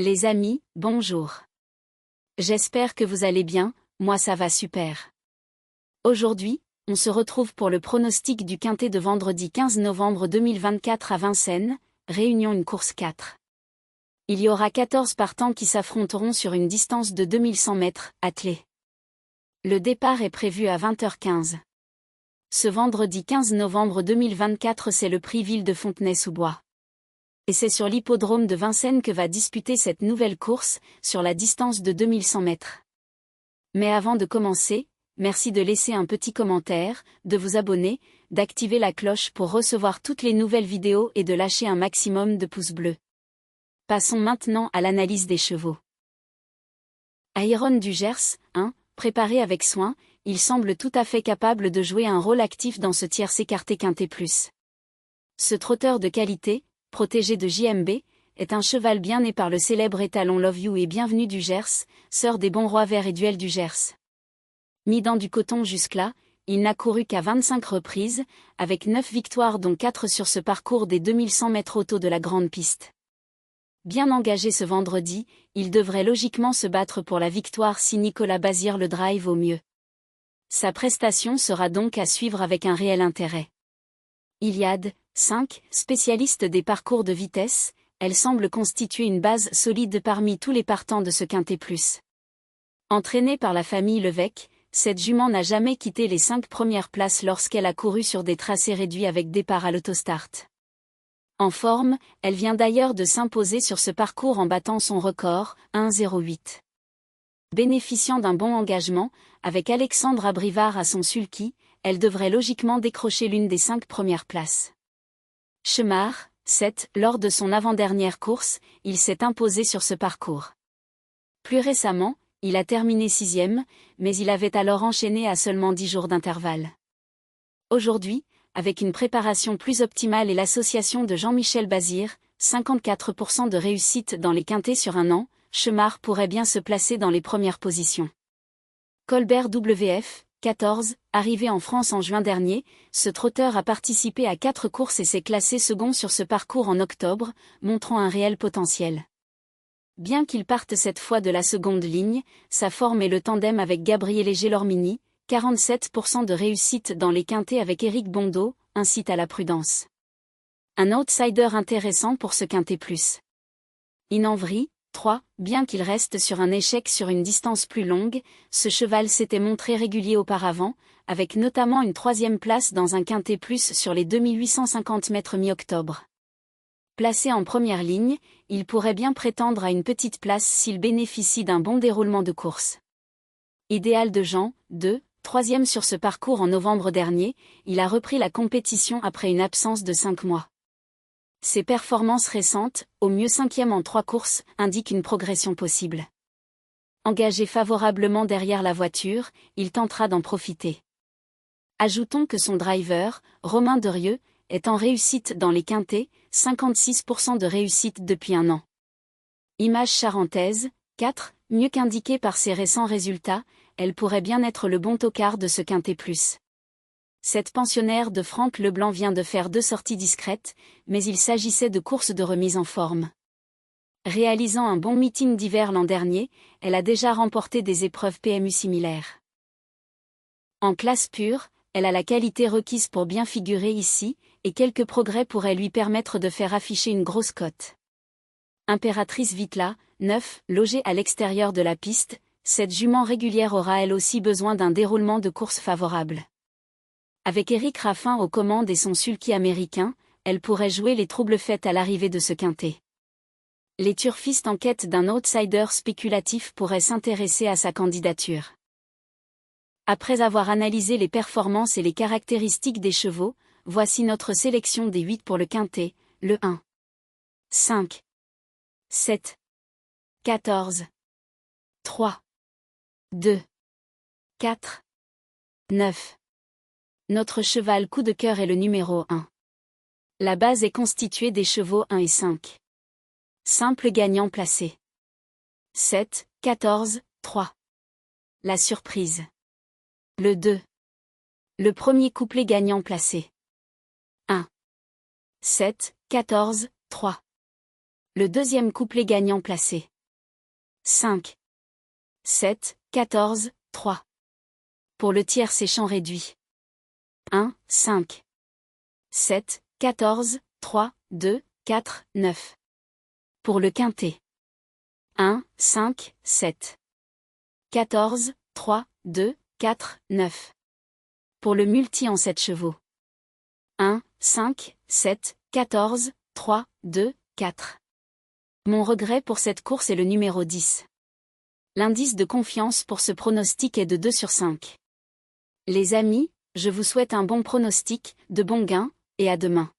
Les amis, bonjour. J'espère que vous allez bien, moi ça va super. Aujourd'hui, on se retrouve pour le pronostic du quintet de vendredi 15 novembre 2024 à Vincennes, réunion une course 4. Il y aura 14 partants qui s'affronteront sur une distance de 2100 mètres, attelés. Le départ est prévu à 20h15. Ce vendredi 15 novembre 2024 c'est le prix Ville de Fontenay-sous-Bois. Et c'est sur l'hippodrome de Vincennes que va disputer cette nouvelle course, sur la distance de 2100 mètres. Mais avant de commencer, merci de laisser un petit commentaire, de vous abonner, d'activer la cloche pour recevoir toutes les nouvelles vidéos et de lâcher un maximum de pouces bleus. Passons maintenant à l'analyse des chevaux. Iron du Gers, préparé avec soin, il semble tout à fait capable de jouer un rôle actif dans ce tierce écarté quintet plus. Ce trotteur de qualité, protégé de JMB, est un cheval bien né par le célèbre étalon Love You et Bienvenue du Gers, sœur des bons rois verts et duel du Gers. Mis dans du coton jusque-là, il n'a couru qu'à 25 reprises, avec 9 victoires dont 4 sur ce parcours des 2100 mètres auto de la grande piste. Bien engagé ce vendredi, il devrait logiquement se battre pour la victoire si Nicolas Bazir le drive au mieux. Sa prestation sera donc à suivre avec un réel intérêt. Iliade, 5, spécialiste des parcours de vitesse, elle semble constituer une base solide parmi tous les partants de ce quintet plus. Entraînée par la famille Levesque, cette jument n'a jamais quitté les 5 premières places lorsqu'elle a couru sur des tracés réduits avec départ à l'autostart. En forme, elle vient d'ailleurs de s'imposer sur ce parcours en battant son record, 1,08. Bénéficiant d'un bon engagement, avec Alexandre Abrivard à son sulky, elle devrait logiquement décrocher l'une des 5 premières places. Chemard, 7, lors de son avant-dernière course, il s'est imposé sur ce parcours. Plus récemment, il a terminé 6e, mais il avait alors enchaîné à seulement 10 jours d'intervalle. Aujourd'hui, avec une préparation plus optimale et l'association de Jean-Michel Bazir, 54% de réussite dans les quintets sur un an, Chemard pourrait bien se placer dans les premières positions. Colbert WF, 14, arrivé en France en juin dernier, ce trotteur a participé à 4 courses et s'est classé second sur ce parcours en octobre, montrant un réel potentiel. Bien qu'il parte cette fois de la seconde ligne, sa forme et le tandem avec Gabriele Gelormini, 47% de réussite dans les quintets avec Éric Bondeau, incitent à la prudence. Un outsider intéressant pour ce quintet plus. Inanvry, 3, bien qu'il reste sur un échec sur une distance plus longue, ce cheval s'était montré régulier auparavant, avec notamment une 3e place dans un quintet plus sur les 2850 mètres mi-octobre. Placé en première ligne, il pourrait bien prétendre à une petite place s'il bénéficie d'un bon déroulement de course. Idéal de Jean, 2, 3e sur ce parcours en novembre dernier, il a repris la compétition après une absence de 5 mois. Ses performances récentes, au mieux 5e en 3 courses, indiquent une progression possible. Engagé favorablement derrière la voiture, il tentera d'en profiter. Ajoutons que son driver, Romain Derieux, est en réussite dans les quintets, 56% de réussite depuis un an. Image charentaise, 4, mieux qu'indiquée par ses récents résultats, elle pourrait bien être le bon tocard de ce quintet plus. Cette pensionnaire de Franck Leblanc vient de faire 2 sorties discrètes, mais il s'agissait de courses de remise en forme. Réalisant un bon meeting d'hiver l'an dernier, elle a déjà remporté des épreuves PMU similaires. En classe pure, elle a la qualité requise pour bien figurer ici, et quelques progrès pourraient lui permettre de faire afficher une grosse cote. Impératrice Vitla, 9, logée à l'extérieur de la piste, cette jument régulière aura elle aussi besoin d'un déroulement de course favorable. Avec Éric Raffin aux commandes et son sulky américain, elle pourrait jouer les troubles faits à l'arrivée de ce quintet. Les turfistes en quête d'un outsider spéculatif pourraient s'intéresser à sa candidature. Après avoir analysé les performances et les caractéristiques des chevaux, voici notre sélection des 8 pour le quintet, le 1, 5, 7, 14, 3, 2, 4, 9. Notre cheval coup de cœur est le numéro 1. La base est constituée des chevaux 1 et 5. Simple gagnant placé. 7, 14, 3. La surprise. Le 2. Le premier couplet gagnant placé. 1, 7, 14, 3. Le deuxième couplet gagnant placé. 5, 7, 14, 3. Pour le tiers c'est champ réduit. 1, 5, 7, 14, 3, 2, 4, 9. Pour le quintet. 1, 5, 7. 14, 3, 2, 4, 9. Pour le multi en 7 chevaux. 1, 5, 7, 14, 3, 2, 4. Mon regret pour cette course est le numéro 10. L'indice de confiance pour ce pronostic est de 2 sur 5. Les amis, je vous souhaite un bon pronostic, de bons gains, et à demain.